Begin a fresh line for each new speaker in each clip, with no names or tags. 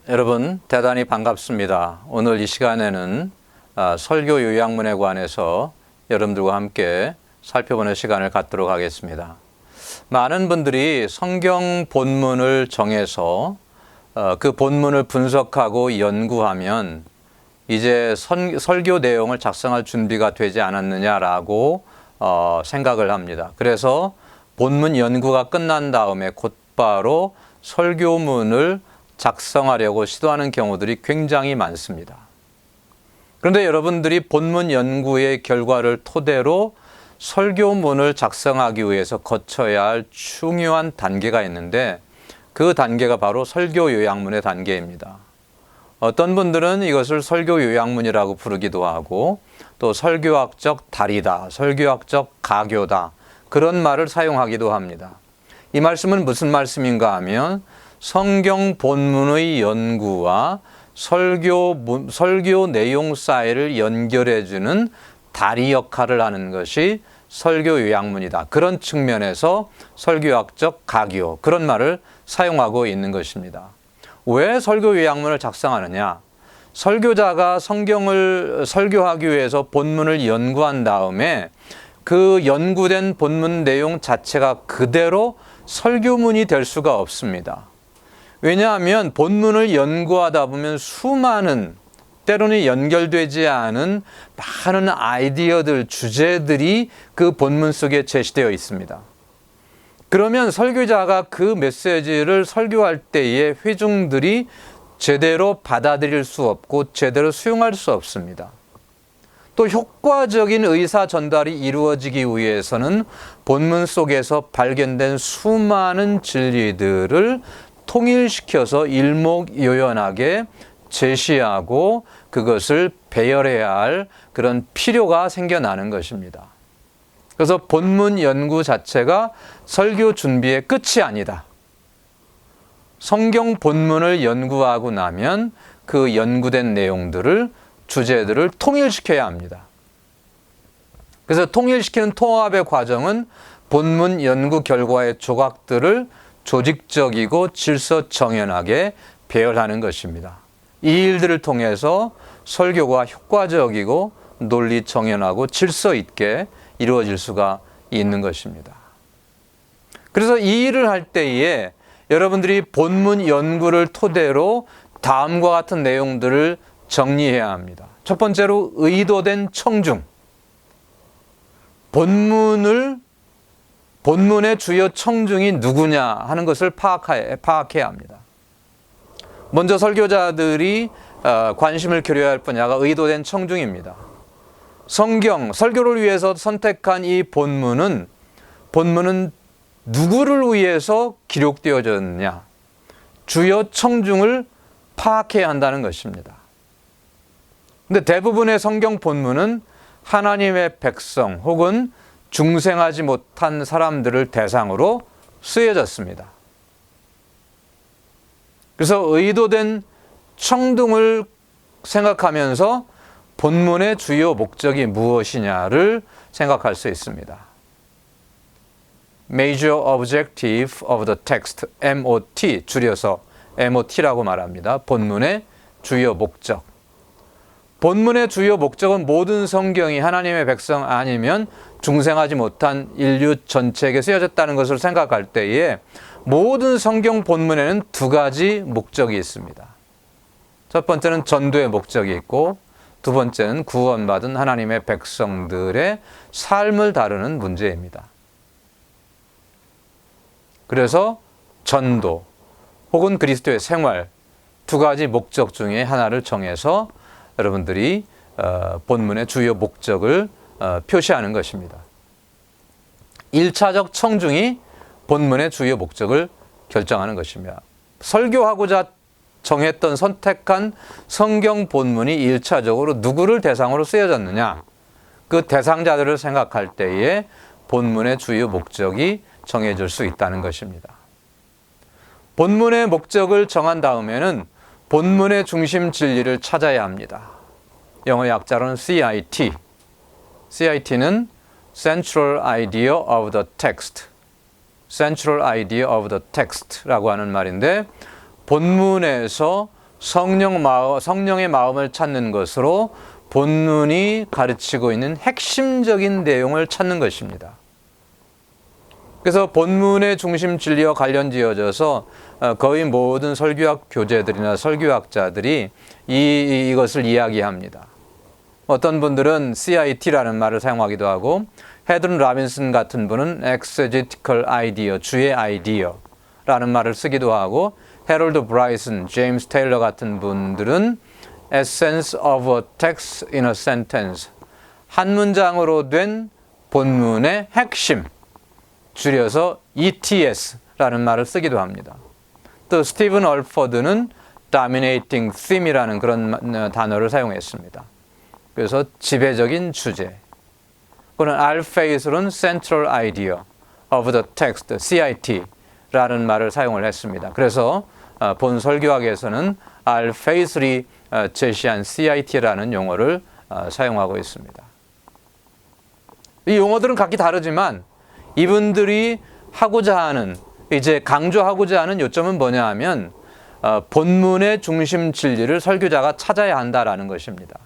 여러분 대단히 반갑습니다. 오늘 이 시간에는 설교 요약문에 관해서 여러분들과 함께 살펴보는 시간을 갖도록 하겠습니다. 많은 분들이 성경 본문을 정해서 그 본문을 분석하고 연구하면 이제 설교 내용을 작성할 준비가 되지 않았느냐라고 생각을 합니다. 그래서 본문 연구가 끝난 다음에 곧바로 설교문을 작성하려고 시도하는 경우들이 굉장히 많습니다. 그런데 여러분들이 본문 연구의 결과를 토대로 설교문을 작성하기 위해서 거쳐야 할 중요한 단계가 있는데 그 단계가 바로 설교 요약문의 단계입니다. 어떤 분들은 이것을 설교 요약문이라고 부르기도 하고 또 설교학적 다리다, 설교학적 가교다 그런 말을 사용하기도 합니다. 이 말씀은 무슨 말씀인가 하면 성경 본문의 연구와 설교 내용 사이를 연결해주는 다리 역할을 하는 것이 설교 요약문이다. 그런 측면에서 설교학적 가교, 그런 말을 사용하고 있는 것입니다. 왜 설교 요약문을 작성하느냐? 설교자가 성경을 설교하기 위해서 본문을 연구한 다음에 그 연구된 본문 내용 자체가 그대로 설교문이 될 수가 없습니다. 왜냐하면 본문을 연구하다 보면 수많은 때로는 연결되지 않은 많은 아이디어들, 주제들이 그 본문 속에 제시되어 있습니다. 그러면 설교자가 그 메시지를 설교할 때에 회중들이 제대로 받아들일 수 없고 제대로 수용할 수 없습니다. 또 효과적인 의사 전달이 이루어지기 위해서는 본문 속에서 발견된 수많은 진리들을 통일시켜서 일목요연하게 제시하고 그것을 배열해야 할 그런 필요가 생겨나는 것입니다. 그래서 본문 연구 자체가 설교 준비의 끝이 아니다. 성경 본문을 연구하고 나면 그 연구된 내용들을, 주제들을 통일시켜야 합니다. 그래서 통일시키는 통합의 과정은 본문 연구 결과의 조각들을 조직적이고 질서정연하게 배열하는 것입니다. 이 일들을 통해서 설교가 효과적이고 논리정연하고 질서 있게 이루어질 수가 있는 것입니다. 그래서 이 일을 할 때에 여러분들이 본문 연구를 토대로 다음과 같은 내용들을 정리해야 합니다. 첫 번째로 의도된 청중. 본문의 주요 청중이 누구냐 하는 것을 파악해야 합니다. 먼저 설교자들이 관심을 기울여야 할 분야가 의도된 청중입니다. 설교를 위해서 선택한 이 본문은 누구를 위해서 기록되어졌느냐, 주요 청중을 파악해야 한다는 것입니다. 근데 대부분의 성경 본문은 하나님의 백성 혹은 중생하지 못한 사람들을 대상으로 쓰여졌습니다. 그래서 의도된 청중을 생각하면서 본문의 주요 목적이 무엇이냐를 생각할 수 있습니다. Major Objective of the Text, MOT, 줄여서 MOT라고 말합니다. 본문의 주요 목적. 본문의 주요 목적은 모든 성경이 하나님의 백성 아니면 중생하지 못한 인류 전체에게 쓰여졌다는 것을 생각할 때에 모든 성경 본문에는 두 가지 목적이 있습니다. 첫 번째는 전도의 목적이 있고 두 번째는 구원받은 하나님의 백성들의 삶을 다루는 문제입니다. 그래서 전도 혹은 그리스도의 생활 두 가지 목적 중에 하나를 정해서 여러분들이 본문의 주요 목적을 표시하는 것입니다. 1차적 청중이 본문의 주요 목적을 결정하는 것입니다. 설교하고자 정했던 선택한 성경 본문이 1차적으로 누구를 대상으로 쓰여졌느냐, 그 대상자들을 생각할 때에 본문의 주요 목적이 정해질 수 있다는 것입니다. 본문의 목적을 정한 다음에는 본문의 중심 진리를 찾아야 합니다. 영어 약자로는 CIT. CIT는 Central Idea of the Text. Central Idea of the Text라고 하는 말인데 본문에서 성령의 마음을 찾는 것으로 본문이 가르치고 있는 핵심적인 내용을 찾는 것입니다. 그래서 본문의 중심 진리와 관련지어져서 거의 모든 설교학 교재들이나 설교학자들이 이것을 이야기합니다. 어떤 분들은 CIT라는 말을 사용하기도 하고, 헤드론 라빈슨 같은 분은 exegetical idea, 주의 아이디어라는 말을 쓰기도 하고, 해롤드 브라이슨, 제임스 테일러 같은 분들은 essence of a text in a sentence, 한 문장으로 된 본문의 핵심, 줄여서 ETS라는 말을 쓰기도 합니다. 또 스티븐 얼퍼드는 dominating theme이라는 그런 단어를 사용했습니다. 그래서 지배적인 주제. 그는 알페이스로는 central idea of the text, CIT라는 말을 사용을 했습니다. 그래서 본 설교학에서는 알페이스리 제시한 CIT라는 용어를 사용하고 있습니다. 이 용어들은 각기 다르지만 이분들이 하고자 하는, 이제 강조하고자 하는 요점은 뭐냐 하면 본문의 중심 진리를 설교자가 찾아야 한다라는 것입니다.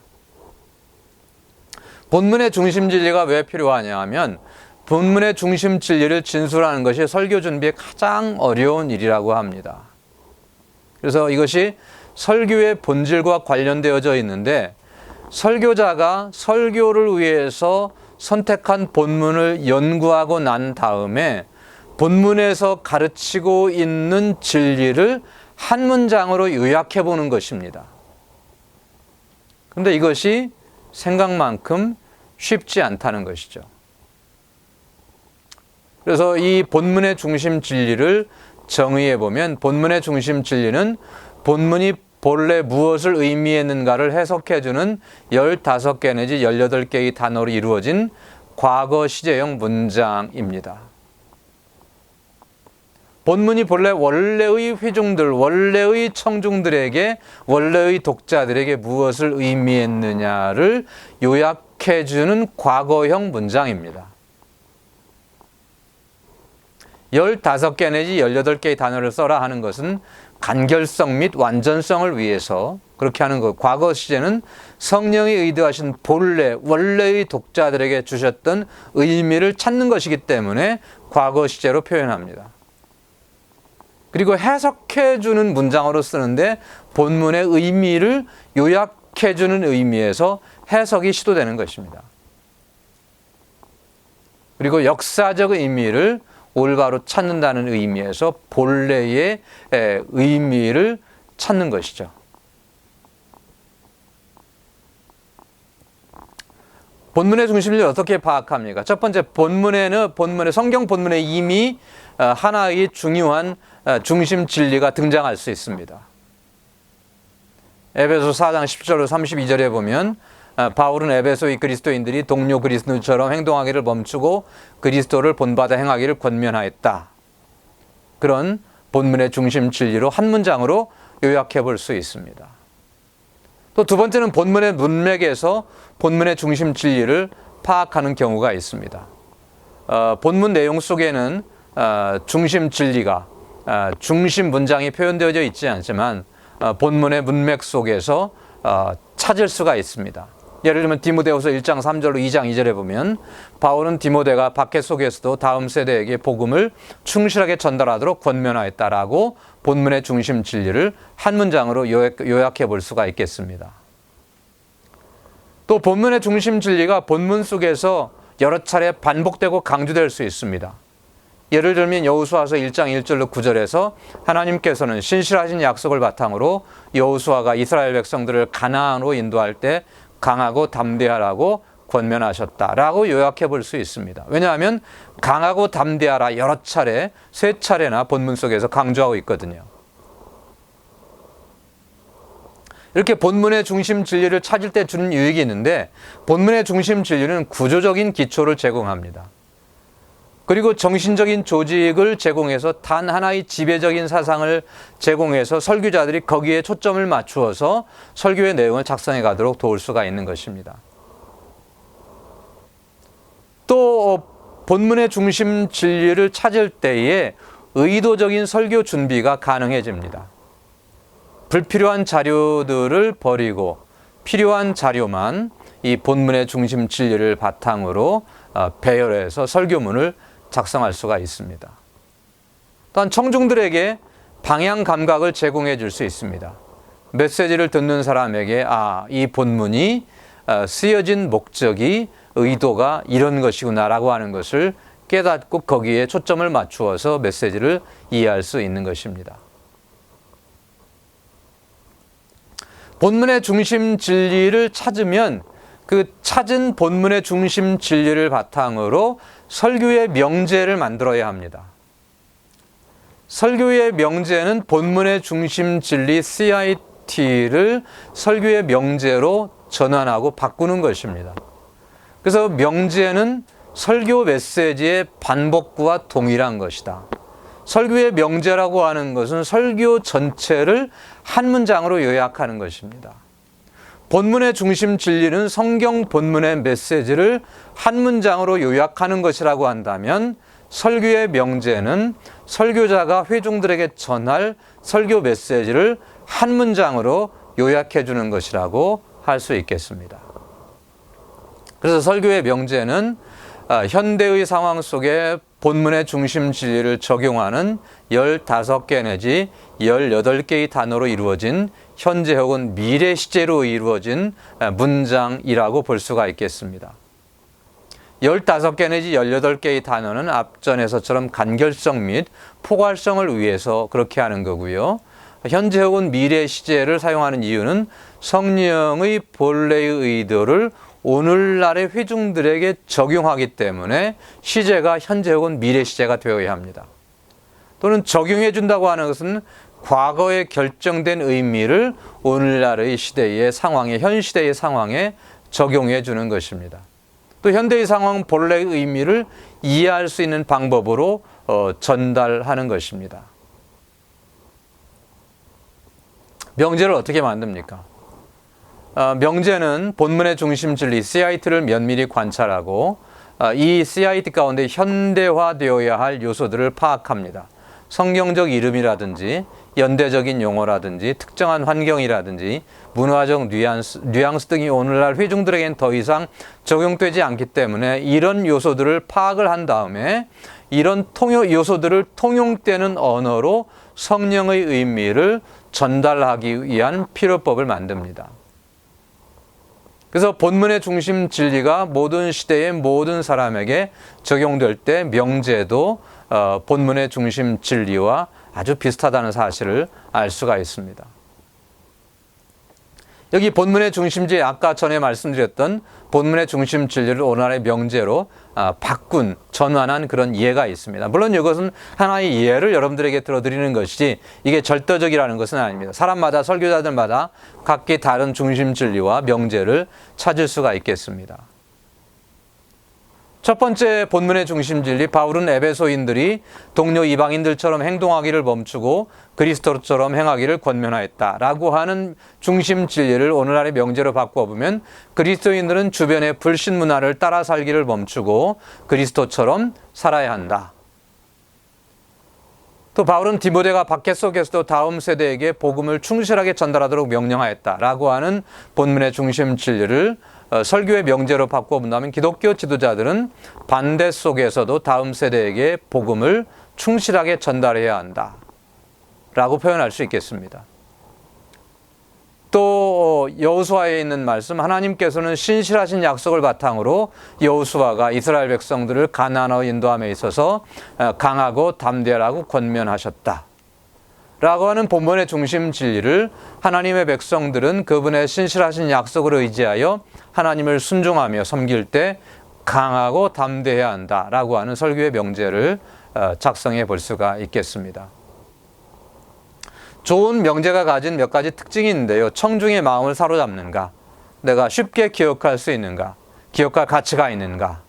본문의 중심 진리가 왜 필요하냐 하면 본문의 중심 진리를 진술하는 것이 설교 준비에 가장 어려운 일이라고 합니다. 그래서 이것이 설교의 본질과 관련되어져 있는데, 설교자가 설교를 위해서 선택한 본문을 연구하고 난 다음에 본문에서 가르치고 있는 진리를 한 문장으로 요약해 보는 것입니다. 그런데 이것이 생각만큼 쉽지 않다는 것이죠. 그래서 이 본문의 중심 진리를 정의해 보면, 본문의 중심 진리는 본문이 본래 무엇을 의미했는가를 해석해주는 15개 내지 18개의 단어로 이루어진 과거 시제형 문장입니다. 본문이 본래 원래의 회중들, 원래의 청중들에게, 원래의 독자들에게 무엇을 의미했느냐를 요약해주는 과거형 문장입니다. 15개 내지 18개의 단어를 써라 하는 것은 간결성 및 완전성을 위해서 그렇게 하는 것. 과거 시제는 성령이 의도하신 본래, 원래의 독자들에게 주셨던 의미를 찾는 것이기 때문에 과거 시제로 표현합니다. 그리고 해석해주는 문장으로 쓰는데 본문의 의미를 요약해주는 의미에서 해석이 시도되는 것입니다. 그리고 역사적 의미를 올바로 찾는다는 의미에서 본래의 의미를 찾는 것이죠. 본문의 중심을 어떻게 파악합니까? 첫 번째, 성경 본문에 이미 하나의 중요한 중심 진리가 등장할 수 있습니다. 에베소 4장 10절로 32절에 보면 바울은 에베소의 그리스도인들이 동료 그리스도인처럼 행동하기를 멈추고 그리스도를 본받아 행하기를 권면하였다. 그런 본문의 중심 진리로 한 문장으로 요약해 볼 수 있습니다. 또 두 번째는 본문의 문맥에서 본문의 중심 진리를 파악하는 경우가 있습니다. 본문 내용 속에는 중심 진리가 중심 문장이 표현되어져 있지 않지만 본문의 문맥 속에서 찾을 수가 있습니다. 예를 들면 디모데후서 1장 3절로 2장 2절에 보면 바울은 디모데가 박해 속에서도 다음 세대에게 복음을 충실하게 전달하도록 권면하였다라고 본문의 중심 진리를 한 문장으로 요약해 볼 수가 있겠습니다. 또 본문의 중심 진리가 본문 속에서 여러 차례 반복되고 강조될 수 있습니다. 예를 들면 여호수아서 1장 1절로 9절에서 하나님께서는 신실하신 약속을 바탕으로 여호수아가 이스라엘 백성들을 가나안으로 인도할 때 강하고 담대하라고 권면하셨다라고 요약해 볼 수 있습니다. 왜냐하면 강하고 담대하라 여러 차례, 3차례나 본문 속에서 강조하고 있거든요. 이렇게 본문의 중심 진리를 찾을 때 주는 유익이 있는데, 본문의 중심 진리는 구조적인 기초를 제공합니다. 그리고 정신적인 조직을 제공해서 단 하나의 지배적인 사상을 제공해서 설교자들이 거기에 초점을 맞추어서 설교의 내용을 작성해 가도록 도울 수가 있는 것입니다. 또 본문의 중심 진리를 찾을 때에 의도적인 설교 준비가 가능해집니다. 불필요한 자료들을 버리고 필요한 자료만 이 본문의 중심 진리를 바탕으로 배열해서 설교문을 작성할 수가 있습니다. 또한 청중들에게 방향 감각을 제공해 줄 수 있습니다. 메시지를 듣는 사람에게 이 본문이 쓰여진 목적이 의도가 이런 것이구나라고 하는 것을 깨닫고 거기에 초점을 맞추어서 메시지를 이해할 수 있는 것입니다. 본문의 중심 진리를 찾으면 그 찾은 본문의 중심 진리를 바탕으로 설교의 명제를 만들어야 합니다. 설교의 명제는 본문의 중심 진리 CIT를 설교의 명제로 전환하고 바꾸는 것입니다. 그래서 명제는 설교 메시지의 반복구와 동일한 것이다. 설교의 명제라고 하는 것은 설교 전체를 한 문장으로 요약하는 것입니다. 본문의 중심 진리는 성경 본문의 메시지를 한 문장으로 요약하는 것이라고 한다면 설교의 명제는 설교자가 회중들에게 전할 설교 메시지를 한 문장으로 요약해 주는 것이라고 할 수 있겠습니다. 그래서 설교의 명제는 현대의 상황 속에 본문의 중심 진리를 적용하는 15개 내지 18개의 단어로 이루어진 현재 혹은 미래 시제로 이루어진 문장이라고 볼 수가 있겠습니다. 15개 내지 18개의 단어는 앞전에서처럼 간결성 및 포괄성을 위해서 그렇게 하는 거고요. 현재 혹은 미래 시제를 사용하는 이유는 성령의 본래의 의도를 오늘날의 회중들에게 적용하기 때문에 시제가 현재 혹은 미래 시제가 되어야 합니다. 또는 적용해 준다고 하는 것은 과거에 결정된 의미를 오늘날의 시대의 상황에, 현 시대의 상황에 적용해 주는 것입니다. 또 현대의 상황 본래의 의미를 이해할 수 있는 방법으로 전달하는 것입니다. 명제를 어떻게 만듭니까? 명제는 본문의 중심 진리 CIT를 면밀히 관찰하고 이 CIT 가운데 현대화되어야 할 요소들을 파악합니다. 성경적 이름이라든지 연대적인 용어라든지 특정한 환경이라든지 문화적 뉘앙스 등이 오늘날 회중들에겐 더 이상 적용되지 않기 때문에 이런 요소들을 파악을 한 다음에 이런 요소들을 통용되는 언어로 성령의 의미를 전달하기 위한 필요법을 만듭니다. 그래서 본문의 중심 진리가 모든 시대의 모든 사람에게 적용될 때 명제도 본문의 중심 진리와 아주 비슷하다는 사실을 알 수가 있습니다. 여기 본문의 중심지 아까 전에 말씀드렸던 본문의 중심 진리를 오늘날의 명제로 바꾼 전환한 그런 예가 있습니다. 물론 이것은 하나의 예를 여러분들에게 들어드리는 것이지 이게 절대적이라는 것은 아닙니다. 사람마다 설교자들마다 각기 다른 중심 진리와 명제를 찾을 수가 있겠습니다. 첫 번째 본문의 중심 진리, 바울은 에베소인들이 동료 이방인들처럼 행동하기를 멈추고 그리스도처럼 행하기를 권면하였다라고 하는 중심 진리를 오늘날의 명제로 바꿔보면 그리스도인들은 주변의 불신 문화를 따라 살기를 멈추고 그리스도처럼 살아야 한다. 또 바울은 디모데가 박해 속에서도 다음 세대에게 복음을 충실하게 전달하도록 명령하였다라고 하는 본문의 중심 진리를 설교의 명제로 바꿔본다면 기독교 지도자들은 반대 속에서도 다음 세대에게 복음을 충실하게 전달해야 한다 라고 표현할 수 있겠습니다. 또 여호수아에 있는 말씀, 하나님께서는 신실하신 약속을 바탕으로 여호수아가 이스라엘 백성들을 가나안으로 인도함에 있어서 강하고 담대하라고 권면하셨다 라고 하는 본문의 중심 진리를 하나님의 백성들은 그분의 신실하신 약속을 의지하여 하나님을 순종하며 섬길 때 강하고 담대해야 한다라고 하는 설교의 명제를 작성해 볼 수가 있겠습니다. 좋은 명제가 가진 몇 가지 특징이 있는데요. 청중의 마음을 사로잡는가, 내가 쉽게 기억할 수 있는가, 기억할 가치가 있는가,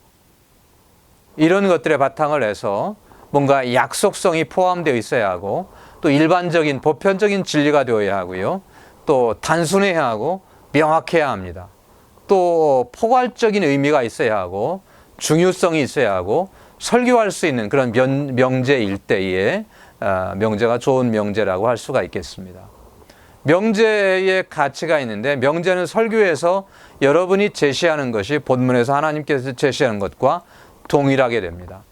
이런 것들의 바탕을 해서 뭔가 약속성이 포함되어 있어야 하고 또 일반적인 보편적인 진리가 되어야 하고요. 또 단순해야 하고 명확해야 합니다. 또 포괄적인 의미가 있어야 하고 중요성이 있어야 하고 설교할 수 있는 그런 명제일 때에 명제가 좋은 명제라고 할 수가 있겠습니다. 명제의 가치가 있는데 명제는 설교에서 여러분이 제시하는 것이 본문에서 하나님께서 제시하는 것과 동일하게 됩니다.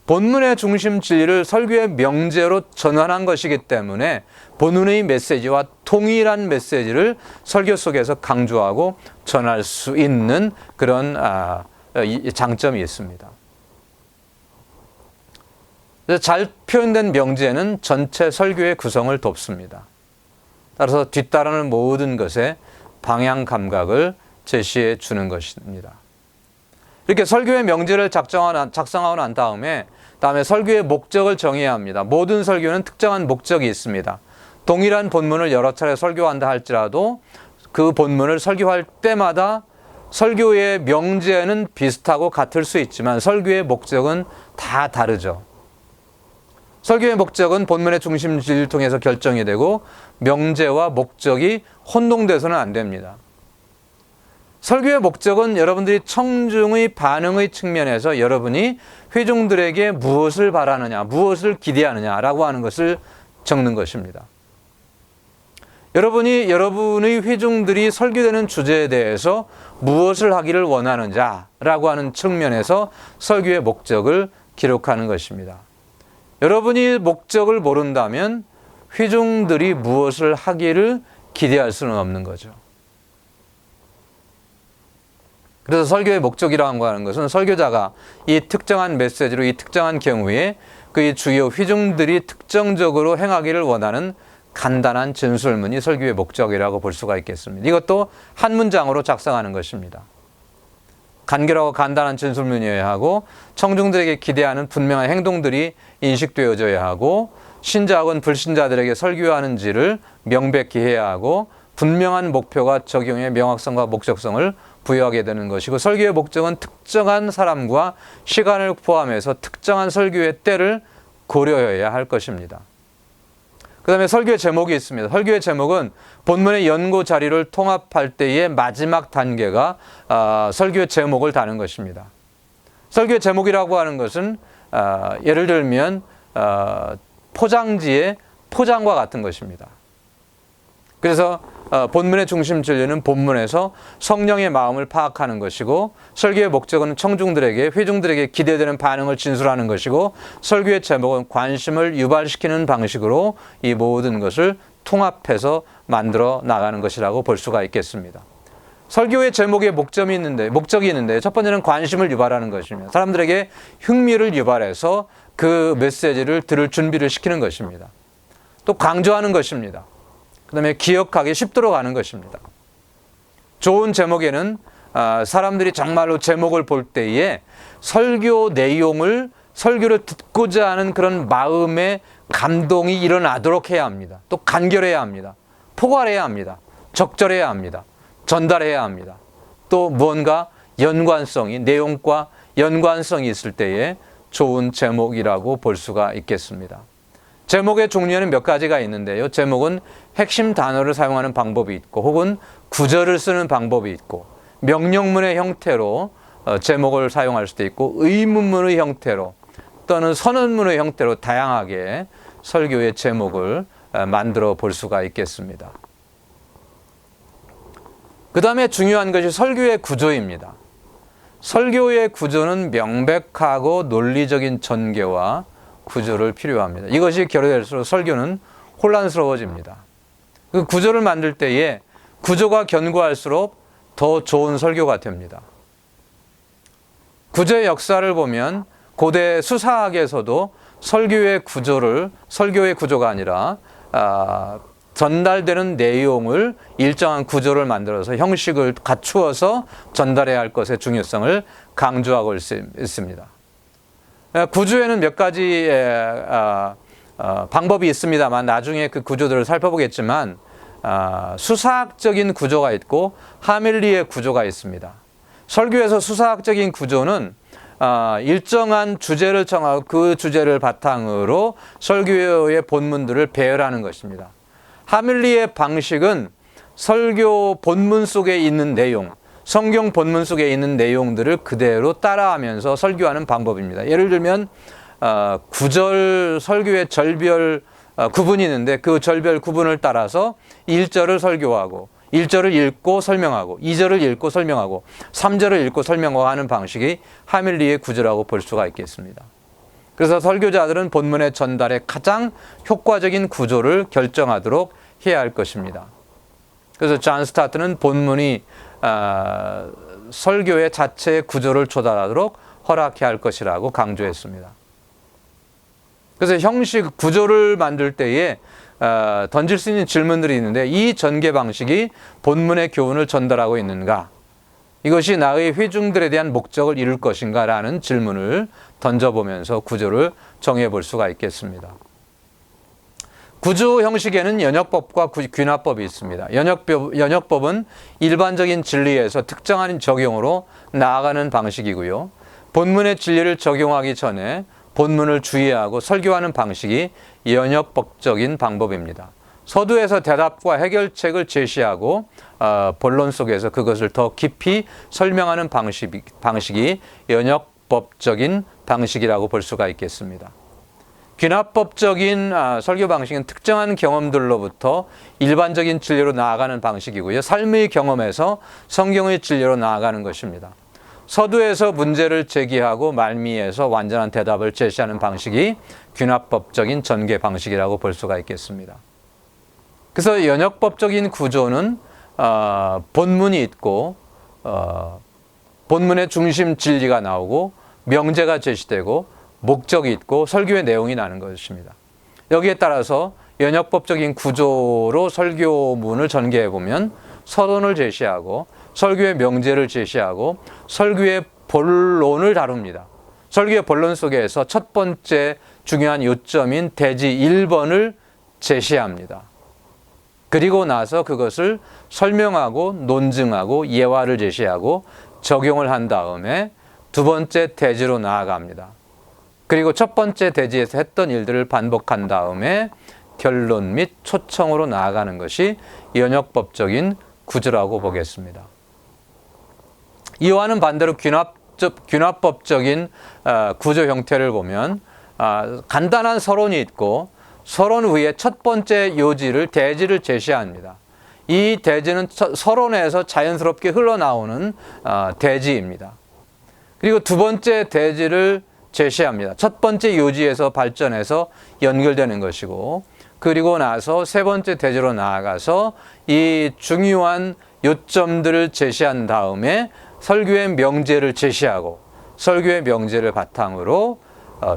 본문의 중심 진리를 설교의 명제로 전환한 것이기 때문에 본문의 메시지와 동일한 메시지를 설교 속에서 강조하고 전할 수 있는 그런 장점이 있습니다. 잘 표현된 명제는 전체 설교의 구성을 돕습니다. 따라서 뒤따르는 모든 것에 방향 감각을 제시해 주는 것입니다. 이렇게 설교의 명제를 작성하고 난 다음에 설교의 목적을 정해야 합니다. 모든 설교는 특정한 목적이 있습니다. 동일한 본문을 여러 차례 설교한다 할지라도 그 본문을 설교할 때마다 설교의 명제는 비슷하고 같을 수 있지만 설교의 목적은 다 다르죠. 설교의 목적은 본문의 중심 진리를 통해서 결정이 되고 명제와 목적이 혼동돼서는 안 됩니다. 설교의 목적은 여러분들이 청중의 반응의 측면에서 여러분이 회중들에게 무엇을 바라느냐, 무엇을 기대하느냐라고 하는 것을 적는 것입니다. 여러분의 회중들이 설교되는 주제에 대해서 무엇을 하기를 원하는지라고 하는 측면에서 설교의 목적을 기록하는 것입니다. 여러분이 목적을 모른다면 회중들이 무엇을 하기를 기대할 수는 없는 거죠. 그래서 설교의 목적이라고 하는 것은 설교자가 이 특정한 메시지로 이 특정한 경우에 그의 주요 회중들이 특정적으로 행하기를 원하는 간단한 진술문이 설교의 목적이라고 볼 수가 있겠습니다. 이것도 한 문장으로 작성하는 것입니다. 간결하고 간단한 진술문이어야 하고 청중들에게 기대하는 분명한 행동들이 인식되어져야 하고 신자 혹은 불신자들에게 설교하는지를 명백히 해야 하고 분명한 목표가 적용의 명확성과 목적성을 부여하게 되는 것이고 설교의 목적은 특정한 사람과 시간을 포함해서 특정한 설교의 때를 고려해야 할 것입니다. 그 다음에 설교의 제목이 있습니다. 설교의 제목은 본문의 연고 자료를 통합할 때의 마지막 단계가 설교의 제목을 다는 것입니다. 설교의 제목이라고 하는 것은 예를 들면 포장지의 포장과 같은 것입니다. 그래서 본문의 중심 진리는 본문에서 성령의 마음을 파악하는 것이고 설교의 목적은 청중들에게 회중들에게 기대되는 반응을 진술하는 것이고 설교의 제목은 관심을 유발시키는 방식으로 이 모든 것을 통합해서 만들어 나가는 것이라고 볼 수가 있겠습니다. 설교의 제목에 목적이 있는데 첫 번째는 관심을 유발하는 것입니다. 사람들에게 흥미를 유발해서 그 메시지를 들을 준비를 시키는 것입니다. 또 강조하는 것입니다. 그 다음에 기억하기 쉽도록 하는 것입니다. 좋은 제목에는 사람들이 정말로 제목을 볼 때에 설교 내용을 설교를 듣고자 하는 그런 마음의 감동이 일어나도록 해야 합니다. 또 간결해야 합니다. 포괄해야 합니다. 적절해야 합니다. 전달해야 합니다. 또 무언가 연관성이 내용과 연관성이 있을 때에 좋은 제목이라고 볼 수가 있겠습니다. 제목의 종류에는 몇 가지가 있는데요. 제목은 핵심 단어를 사용하는 방법이 있고 혹은 구절을 쓰는 방법이 있고 명령문의 형태로 제목을 사용할 수도 있고 의문문의 형태로 또는 선언문의 형태로 다양하게 설교의 제목을 만들어 볼 수가 있겠습니다. 그 다음에 중요한 것이 설교의 구조입니다. 설교의 구조는 명백하고 논리적인 전개와 구조를 필요합니다. 이것이 결여될수록 설교는 혼란스러워집니다. 그 구조를 만들 때에 구조가 견고할수록 더 좋은 설교가 됩니다. 구조의 역사를 보면 고대 수사학에서도 설교의 구조가 아니라 전달되는 내용을 일정한 구조를 만들어서 형식을 갖추어서 전달해야 할 것의 중요성을 강조하고 있습니다. 구조에는 몇 가지 방법이 있습니다만 나중에 그 구조들을 살펴보겠지만 수사학적인 구조가 있고 하밀리의 구조가 있습니다. 설교에서 수사학적인 구조는 일정한 주제를 정하고 그 주제를 바탕으로 설교의 본문들을 배열하는 것입니다. 하밀리의 방식은 설교 본문 속에 있는 내용, 성경 본문 속에 있는 내용들을 그대로 따라하면서 설교하는 방법입니다. 예를 들면 설교의 절별 구분이 있는데 그 절별 구분을 따라서 1절을 설교하고 1절을 읽고 설명하고 2절을 읽고 설명하고 3절을 읽고 설명하고 하는 방식이 하밀리의 구조라고 볼 수가 있겠습니다. 그래서 설교자들은 본문의 전달에 가장 효과적인 구조를 결정하도록 해야 할 것입니다. 그래서 존 스타트는 본문이 설교의 자체의 구조를 조달하도록 허락해야 할 것이라고 강조했습니다. 그래서 형식, 구조를 만들 때에 던질 수 있는 질문들이 있는데 이 전개 방식이 본문의 교훈을 전달하고 있는가? 이것이 나의 회중들에 대한 목적을 이룰 것인가? 라는 질문을 던져보면서 구조를 정해볼 수가 있겠습니다. 구조 형식에는 연역법과 귀납법이 있습니다. 연역법은 일반적인 진리에서 특정한 적용으로 나아가는 방식이고요. 본문의 진리를 적용하기 전에 본문을 주의하고 설교하는 방식이 연역법적인 방법입니다. 서두에서 대답과 해결책을 제시하고 본론 속에서 그것을 더 깊이 설명하는 방식이 연역법적인 방식이라고 볼 수가 있겠습니다. 귀납법적인 설교 방식은 특정한 경험들로부터 일반적인 진리로 나아가는 방식이고요. 삶의 경험에서 성경의 진리로 나아가는 것입니다. 서두에서 문제를 제기하고 말미에서 완전한 대답을 제시하는 방식이 귀납법적인 전개 방식이라고 볼 수가 있겠습니다. 그래서 연역법적인 구조는 본문이 있고 본문의 중심 진리가 나오고 명제가 제시되고 목적이 있고 설교의 내용이 나는 것입니다. 여기에 따라서 연역법적인 구조로 설교문을 전개해 보면 서론을 제시하고 설교의 명제를 제시하고 설교의 본론을 다룹니다. 설교의 본론 속에서 첫 번째 중요한 요점인 대지 1번을 제시합니다. 그리고 나서 그것을 설명하고 논증하고 예화를 제시하고 적용을 한 다음에 두 번째 대지로 나아갑니다. 그리고 첫 번째 대지에서 했던 일들을 반복한 다음에 결론 및 초청으로 나아가는 것이 연역법적인 구조라고 보겠습니다. 이와는 반대로 귀납법적인 구조 형태를 보면 간단한 서론이 있고 서론 위에 첫 번째 요지를 대지를 제시합니다. 이 대지는 서론에서 자연스럽게 흘러나오는 대지입니다. 그리고 두 번째 대지를 제시합니다. 첫 번째 요지에서 발전해서 연결되는 것이고 그리고 나서 세 번째 대지로 나아가서 이 중요한 요점들을 제시한 다음에 설교의 명제를 제시하고 설교의 명제를 바탕으로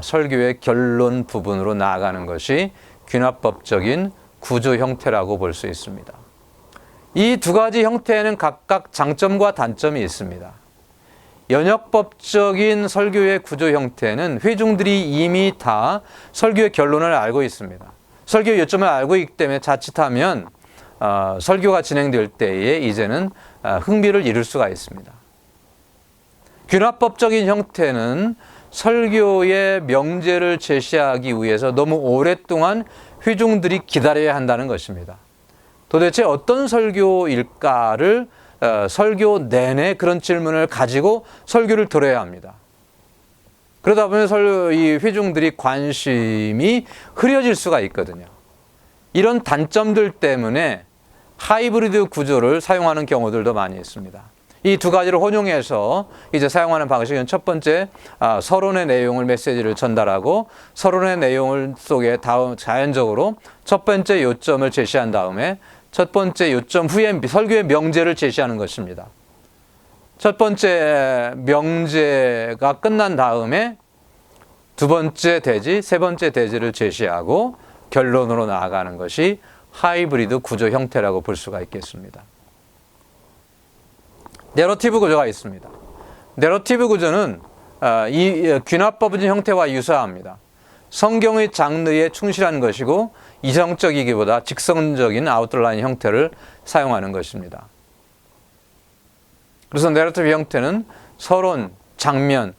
설교의 결론 부분으로 나아가는 것이 귀납법적인 구조 형태라고 볼 수 있습니다. 이 두 가지 형태에는 각각 장점과 단점이 있습니다. 연역법적인 설교의 구조 형태는 회중들이 이미 다 설교의 결론을 알고 있습니다. 설교의 요점을 알고 있기 때문에 자칫하면 설교가 진행될 때에 이제는 흥미를 잃을 수가 있습니다. 귀납법적인 형태는 설교의 명제를 제시하기 위해서 너무 오랫동안 회중들이 기다려야 한다는 것입니다. 도대체 어떤 설교일까를 설교 내내 그런 질문을 가지고 설교를 들어야 합니다. 그러다 보면 이 회중들이 관심이 흐려질 수가 있거든요. 이런 단점들 때문에 하이브리드 구조를 사용하는 경우들도 많이 있습니다. 이 두 가지를 혼용해서 이제 사용하는 방식은 첫 번째 서론의 내용을 메시지를 전달하고 서론의 내용을 속에 자연적으로 첫 번째 요점을 제시한 다음에 첫 번째 요점 후에 설교의 명제를 제시하는 것입니다. 첫 번째 명제가 끝난 다음에 두 번째 대지, 세 번째 대지를 제시하고 결론으로 나아가는 것이 하이브리드 구조 형태라고 볼 수가 있겠습니다. 내러티브 구조가 있습니다. 내러티브 구조는 이 귀납법적인 형태와 유사합니다. 성경의 장르에 충실한 것이고 이성적이기보다 직선적인 아웃라인 형태를 사용하는 것입니다. 그래서 내러티브 형태는 서론, 장면,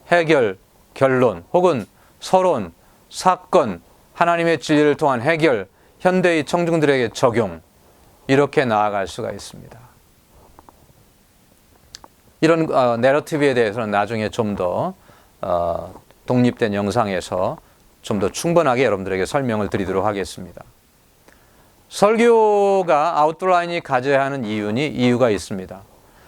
해결, 결론 혹은 서론, 사건, 하나님의 진리를 통한 해결, 현대의 청중들에게 적용 이렇게 나아갈 수가 있습니다. 이런 내러티브에 대해서는 나중에 좀 더 독립된 영상에서 좀 더 충분하게 여러분들에게 설명을 드리도록 하겠습니다. 설교가 아웃라인이 가져야 하는 이유가 있습니다.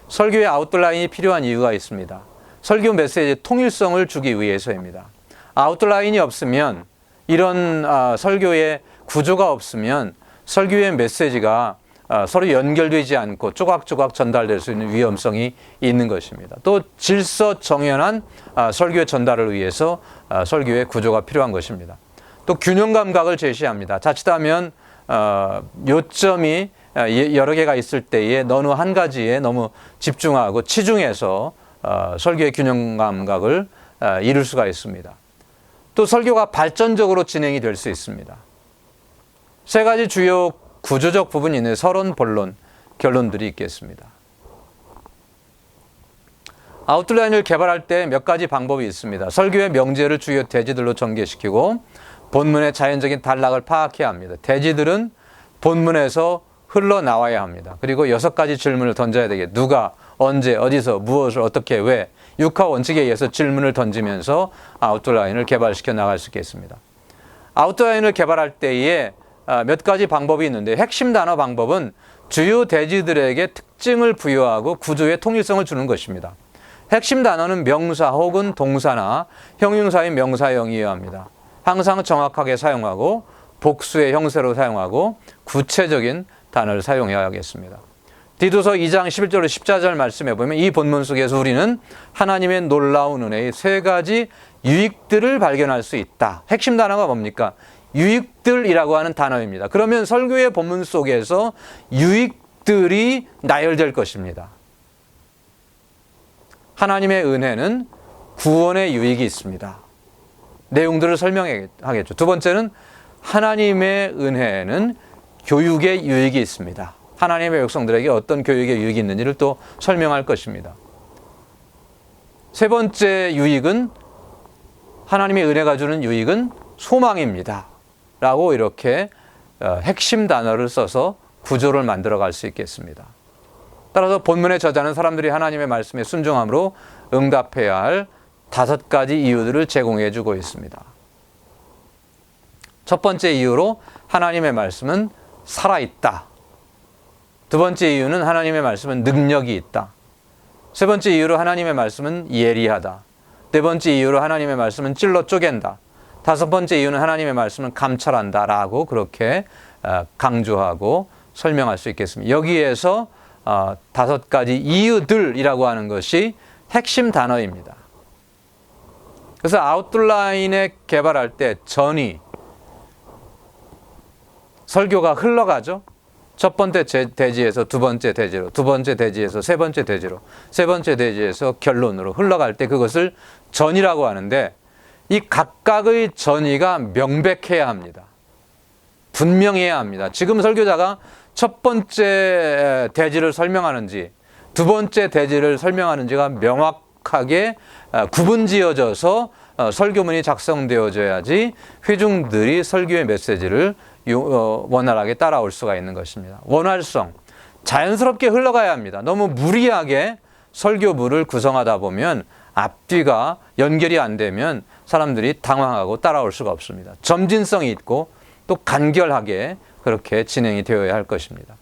설교에 아웃라인이 필요한 이유가 있습니다. 설교 메시지의 통일성을 주기 위해서입니다. 아웃라인이 없으면 이런 설교의 구조가 없으면 설교의 메시지가 서로 연결되지 않고 조각조각 전달될 수 있는 위험성이 있는 것입니다. 또 질서정연한 설교의 전달을 위해서 설교의 구조가 필요한 것입니다. 또 균형 감각을 제시합니다. 자칫하면 요점이 여러 개가 있을 때에 어느 한 가지에 너무 집중하고 치중해서 설교의 균형 감각을 이룰 수가 있습니다. 또 설교가 발전적으로 진행이 될 수 있습니다. 세 가지 주요 구조적 부분이 있는 서론, 본론, 결론들이 있겠습니다. 아웃라인을 개발할 때 몇 가지 방법이 있습니다. 설교의 명제를 주요 대지들로 전개시키고 본문의 자연적인 단락을 파악해야 합니다. 대지들은 본문에서 흘러나와야 합니다. 그리고 6가지 질문을 던져야 되겠 누가, 언제, 어디서, 무엇을, 어떻게, 왜 6화 원칙에 의해서 질문을 던지면서 아웃라인을 개발시켜 나갈 수 있겠습니다. 아웃라인을 개발할 때에 몇 가지 방법이 있는데 핵심 단어 방법은 주요 대지들에게 특징을 부여하고 구조의 통일성을 주는 것입니다. 핵심 단어는 명사 혹은 동사나 형용사인 명사형이어야 합니다. 항상 정확하게 사용하고 복수의 형태로 사용하고 구체적인 단어를 사용해야겠습니다. 디도서 2장 11절로 14절 말씀해 보면 이 본문 속에서 우리는 하나님의 놀라운 은혜의 3가지 유익들을 발견할 수 있다. 핵심 단어가 뭡니까? 유익들이라고 하는 단어입니다. 그러면 설교의 본문 속에서 유익들이 나열될 것입니다. 하나님의 은혜는 구원의 유익이 있습니다. 내용들을 설명하겠죠. 두 번째는 하나님의 은혜는 교육의 유익이 있습니다. 하나님의 백성들에게 어떤 교육의 유익이 있는지를 또 설명할 것입니다. 세 번째 유익은 하나님의 은혜가 주는 유익은 소망입니다. 라고 이렇게 핵심 단어를 써서 구조를 만들어 갈 수 있겠습니다. 따라서 본문의 저자는 사람들이 하나님의 말씀에 순종함으로 응답해야 할 5가지 이유들을 제공해 주고 있습니다. 첫 번째 이유로 하나님의 말씀은 살아있다. 두 번째 이유는 하나님의 말씀은 능력이 있다. 세 번째 이유로 하나님의 말씀은 예리하다. 네 번째 이유로 하나님의 말씀은 찔러 쪼갠다. 다섯 번째 이유는 하나님의 말씀은 감찰한다 라고 그렇게 강조하고 설명할 수 있겠습니다. 여기에서 5가지 이유들이라고 하는 것이 핵심 단어입니다. 그래서 아웃라인에 개발할 때 전이 설교가 흘러가죠. 첫 번째 대지에서 두 번째 대지로, 두 번째 대지에서 세 번째 대지로, 세 번째 대지에서 결론으로 흘러갈 때 그것을 전이라고 하는데 이 각각의 전이가 명백해야 합니다. 분명해야 합니다. 지금 설교자가 첫 번째 대지를 설명하는지 두 번째 대지를 설명하는지가 명확하게 구분지어져서 설교문이 작성되어져야지 회중들이 설교의 메시지를 원활하게 따라올 수가 있는 것입니다. 원활성, 자연스럽게 흘러가야 합니다. 너무 무리하게 설교문을 구성하다 보면 앞뒤가 연결이 안 되면 사람들이 당황하고 따라올 수가 없습니다. 점진성이 있고 또 간결하게 그렇게 진행이 되어야 할 것입니다.